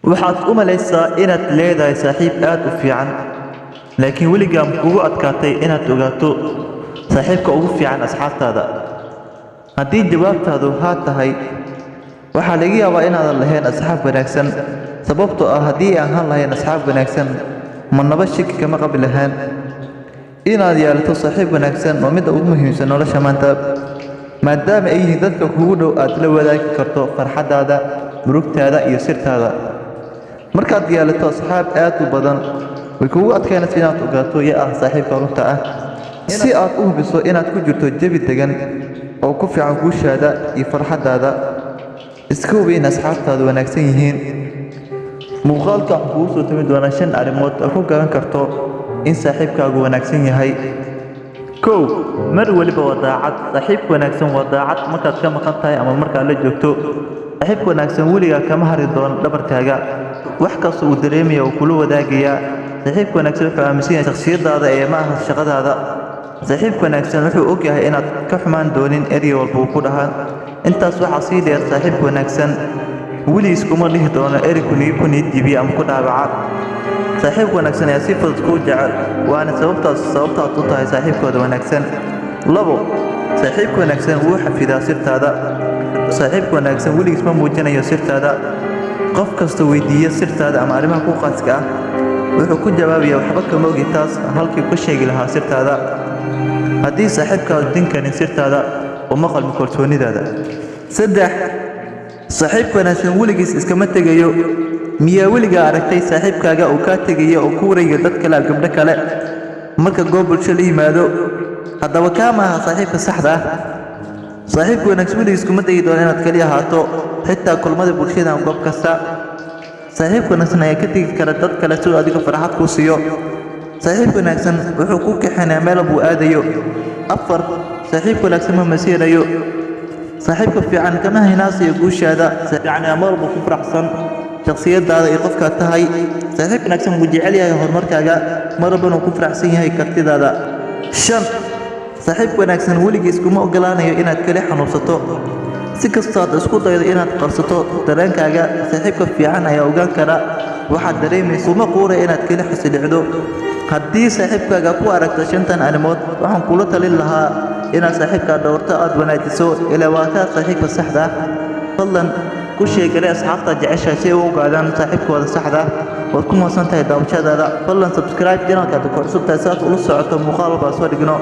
waxaad u malaysaa inaad leedahay saaxiib aad u fiican, laakiin weligaa ma kugu adkaatay inaad ogaato saaxiibka ugu fiican asxaabtaada? haddii jawaabtaadu haa tahay, waxaa laga yaabaa inaadan lahayn asxaab wanaagsan, sababtoo ah haddii aan ahaan lahayn asxaab wanaagsan ma naba shaki kama qabi lahaan. inaad yeelato saaxiib wanaagsan waa midda ugu muhiimsan nolosha maanta, maadaama ay yihiin dadka kugu dhow aad la wadaagi karto farxaddaada, murugtaada iyo sirtaada. markaad yeelato asxaab aad u badan, way kugu adkaynaysaa inaad ogaato yaa ah saaxiibka runta ah, si aad u hubiso inaad ku jirto jawi degan oo ku fiican guushaada iyo farxaddaada. iska hubi in asxaabtaadu wanaagsan yihiin. muuqaalka waxaan kugu soo tumi doonaa 5 arrimood oo ku garan karto in saaxiibkaagu wanaagsan yahay. 1. mar waliba waa daacad. saaxiibka wanaagsan waa daacad markaad ka maqan tahay ama markaad la joogto. saaxiibka wanaagsan weligaa kama hari doono dhabarkaaga, wax kasta uu dareemaya uu kula wadaagayaa. saaxiibka wanaagsan wuxuu aaminsan yahay shakhsiyaddaada ee ma aha shaqadaada. saaxiibka wanaagsan wuxuu og yahay inaad ka xumaan doonin erey walba uu ku dhahaa. intaas waxaa sii dheer, saaxiibka wanaagsan weligiis kuma dhihi doono erey ku niyad-jabiya ama ku dhaawaca. saaxiibka wanaagsan ayaa si fudud kuu jecel, waana sababtaad u tahay saaxiibkooda wanaagsan. 2. saaxiibka wanaagsan wuu xafidaa sirtaada. saaxiibka wanaagsan weligiis ma muujinayo sirtaada. qof kasta weydiiya sirtaada ama arrimaha ku khaaska ah, wuxuu ku jawaabayaa waxba kama ogi taas halkii ku sheegi lahaa sirtaada. haddii saaxiibkaadu dinkanin sirtaada, uma qalmi kalsoonidaada. 3. saaxiibka wanaagsan weligiis iskama tegayo. miyaa weligaa aragtay saaxiibkaaga uu kaa tegaya oo ku wareega dad kale ama gabdho kale marka goob bulsho la yimaado? haddaba kaa maaha saaxiibka saxda ah. saaxiibka wanaagsan weligiis kuma degi doono inaad kali ahaato, xitaa kulmada bulshada ama goob kasta. saaxiibka wanaagsan ayaa ka tegi kara dad kale si uu adiga farxad kuu siiyo. saaxiibka wanaagsan wuxuu ku kaxeynaa meel buu aadayo. 4. saaxiibka wanaagsan ma masiirayo. saaxiibka fiican kama hinaasiyo guushaada, yacni mar walba ku faraxsan shakhsiyaddaada iyo qofkaad tahay. saaxiibka wanaagsan wuu jecel yahay horumarkaaga, mar walbana wuu ku faraxsan yahay kartidaada. 5. saaxiibka wanaagsan weligiis kuma ogolaanayo inaad kali xanuunsato. si kastaad isku daydo inaad qarsato dareenkaaga, saaxiibka fiican ayaa ogaan kara waxaad dareemayso, kuma quura inaad kali xasilicdo. haddii saaxiibkaaga ku aragto 5 arrimood, waxaan kula talin lahaa inaad saaxiibkaa dhowrto, aad wanaajiso ilaa waa kaa saaxiibka saxda ah. fadlan ku sheegale asxaabta jecesha si ay u ogaadaan saaxiibkooda saxda ah. waad ku mahadsan tahay daawashadaada. fadlan subscribe channelka haddii ku cusub tahay si aad ula socoto muuqaal walba soo dhigno.